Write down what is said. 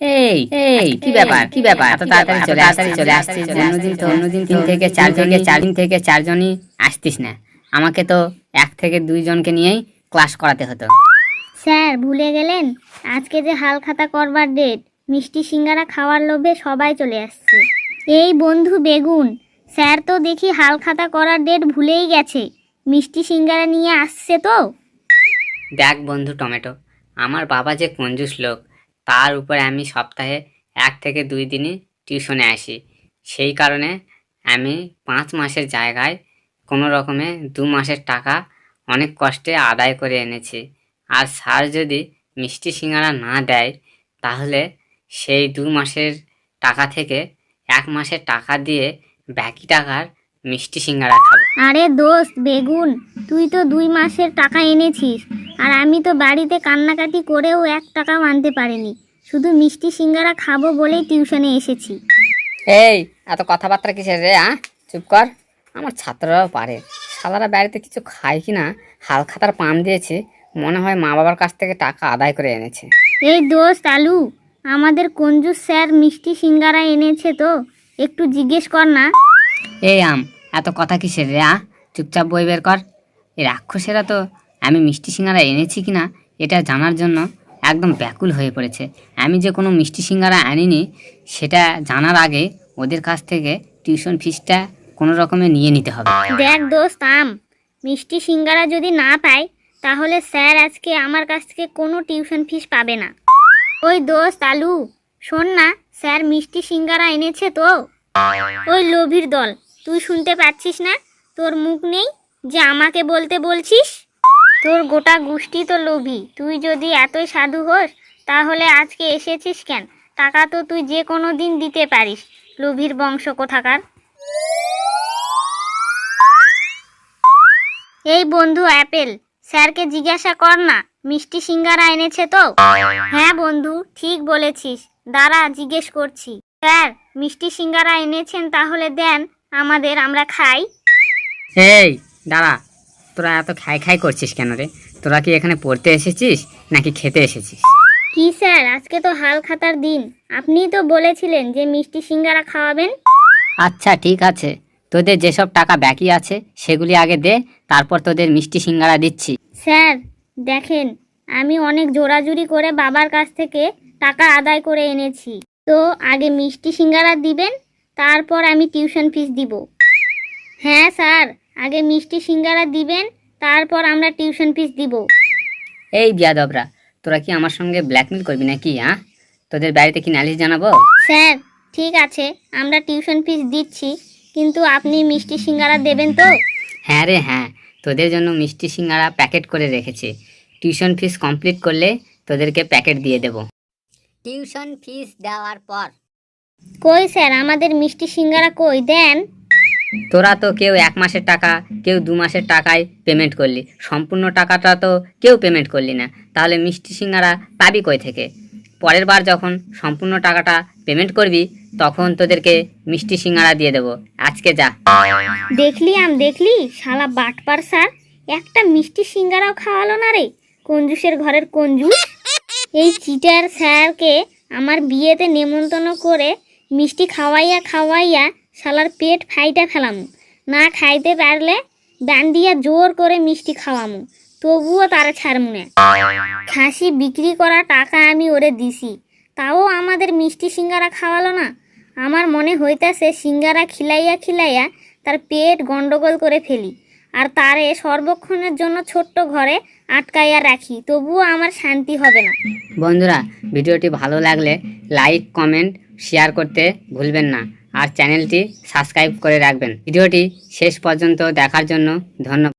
এই এই কি ব্যাপার এত তাড়াতাড়ি চলে আসছিস? অন্যদিন 3 থেকে 4 জনই আসতিস না। আমাকে তো 1 থেকে 2 জনকে নিয়েই ক্লাস করাতে হতো। স্যার ভুলে গেলেন, আজকে যে হালখাতা করবার ডেট। মিষ্টি সিঙ্গারা খাওয়ার লোভে সবাই চলে আসছে। এই বন্ধু বেগুন, স্যার তো দেখি হালখাতা করার ডেট ভুলেই গেছে। মিষ্টি সিঙ্গারা নিয়ে আসছে তো। দেখ বন্ধু টমেটো, আমার বাবা যে কঞ্জুস লোক, তার উপরে আমি সপ্তাহে 1 থেকে 2 দিনই টিউশনে আসি। সেই কারণে আমি 5 মাসের জায়গায় কোনো রকমে 2 মাসের টাকা অনেক কষ্টে আদায় করে এনেছি। আর স্যার যদি মিষ্টি সিঙ্গারা না দেয়, তাহলে সেই 2 মাসের টাকা থেকে 1 মাসের টাকা দিয়ে বাকি টাকার মিষ্টি সিঙ্গারা খাবো। আরে দোস্ত বেগুন, তুই তো 2 মাসের টাকা এনেছিস, আর আমি তো বাড়িতে কান্নাকাটি করেও 1 টাকাও আনতে পারিনি। শুধু মিষ্টি সিঙ্গারা খাবো বলেই টিউশনে এসেছি। এই এত কথাবার্তা কিসের রে? চুপ কর। আমার ছাত্ররাও পারে, শালারা বাড়িতে কিছু খায় কি না, হালখাতার পাম দিয়েছে, মনে হয় মা বাবার কাছ থেকে টাকা আদায় করে এনেছে। এই দোস্ত আলু, আমাদের কঞ্জুস স্যার মিষ্টি সিঙ্গারা এনেছে তো, একটু জিজ্ঞেস কর না। এই এত কথা কিসের রে? চুপচাপ বই বের কর। এই রাক্ষসেরা তো আমি মিষ্টি সিঙ্গারা এনেছি কিনা এটা জানার জন্য একদম ব্যাকুল হয়ে পড়েছে। আমি যে কোনো মিষ্টি সিঙ্গারা আনিনি সেটা জানার আগে ওদের কাছ থেকে টিউশন ফিসটা কোনো রকমে নিয়ে নিতে হবে। দেখ দোস্ত মিষ্টি সিঙ্গারা যদি না পাই, তাহলে স্যার আজকে আমার কাছ থেকে কোনো টিউশন ফিস পাবে না। ওই দোস্ত আলু, শোন না, স্যার মিষ্টি সিঙ্গারা এনেছে তো। ওই লোভীর দল, তুই শুনতে পাচ্ছিস না? তোর মুখ নেই যে আমাকে বলতে বলছিস? তোর গোটা গোষ্ঠী তো লোভী। তুই যদি এতই সাধু হোস, তাহলে আজকে এসেছিস কেন? টাকা তো তুই যে কোনো দিন দিতে পারিস, লোভীর বংশ কোথাকার। এই বন্ধু অ্যাপেল, স্যারকে জিজ্ঞাসা কর না মিষ্টি সিঙ্গারা এনেছে তো। হ্যাঁ বন্ধু, ঠিক বলেছিস, দাঁড়া জিজ্ঞেস করছি। স্যার মিষ্টি সিঙ্গারা এনেছেন, তাহলে দেন আমাদের, আমরা খাই। এই দাঁড়া, তোরা এত খাই খাই করছিস কেন রে? তোরা কি এখানে পড়তে এসেছিস নাকি খেতে এসেছিস? কি স্যার, আজকে তো হালখাতার দিন, আপনিই তো বলেছিলেন যে মিষ্টি সিঙ্গারা খাওয়াবেন। আচ্ছা ঠিক আছে, তোদের যেসব টাকা বাকি আছে সেগুলি আগে দে, তারপর তোদের মিষ্টি সিঙ্গারা দিচ্ছি। স্যার দেখেন, আমি অনেক জোরাজুরি করে বাবার কাছ থেকে টাকা আদায় করে এনেছি, তো আগে মিষ্টি সিঙ্গারা দিবেন, তারপর আমি টিউশন ফিস দিব। হ্যাঁ স্যার, আগে মিষ্টি সিঙ্গারা দিবেন, তারপর আমরা টিউশন ফিস দিব। এই বিয়াদবরা, তোরা কি আমার সঙ্গে ব্ল্যাকমেল করবি নাকি? তোদের বাড়িতে কি নালিশ জানাবো? স্যার ঠিক আছে, আমরা টিউশন ফিস দিচ্ছি, কিন্তু আপনি মিষ্টি সিঙ্গারা দেবেন তো? হ্যাঁ রে হ্যাঁ, তোদের জন্য মিষ্টি সিঙ্গারা প্যাকেট করে রেখেছি। টিউশন ফিস কমপ্লিট করলে তোদেরকে প্যাকেট দিয়ে দেব। টিউশন ফিস দেওয়ার পর কই স্যার, আমাদের মিষ্টি সিঙ্গারা কই, দেন। তোরা তো কেউ 1 মাসের টাকা, কেউ 2 মাসের টাকায় পেমেন্ট করলি, সম্পূর্ণ টাকাটা তো কেউ পেমেন্ট করলি না, তাহলে মিষ্টি সিঙ্গারা পাবি কই থেকে? পরের বার যখন সম্পূর্ণ টাকাটা পেমেন্ট করবি, তখন তোদেরকে মিষ্টি সিঙ্গারা দিয়ে দেবো। আজকে যা। দেখলি শালা বাটপার স্যার, একটা মিষ্টি সিঙ্গারাও খাওয়ালো না রে, কঞ্জুসের ঘরের কঞ্জুস। এই চিটার স্যারকে আমার বিয়েতে নেমন্তন্ন করে মিষ্টি খাওয়াইয়া শালার পেট ফাইটা ফেলামু। না খাইতে পারলে ডান্ডিয়া জোর করে মিষ্টি খাওয়ামু, তবুও তারা ছাড়মু না। খাসি বিক্রি করা টাকা আমি ওরে দিছি, তাও আমাদের মিষ্টি সিঙ্গারা খাওয়ালো না। আমার মনে হইতাছে সিঙ্গারা খিলাইয়া তার পেট গন্ডগোল করে ফেলি, আর তারে সর্বক্ষণের জন্য ছোট্ট ঘরে আটকাইয়া রাখি, তবুও আমার শান্তি হবে না। বন্ধুরা, ভিডিওটি ভালো লাগলে লাইক কমেন্ট শেয়ার করতে ভুলবেন না, আর চ্যানেলটি সাবস্ক্রাইব করে রাখবেন। ভিডিওটি শেষ পর্যন্ত দেখার জন্য ধন্যবাদ।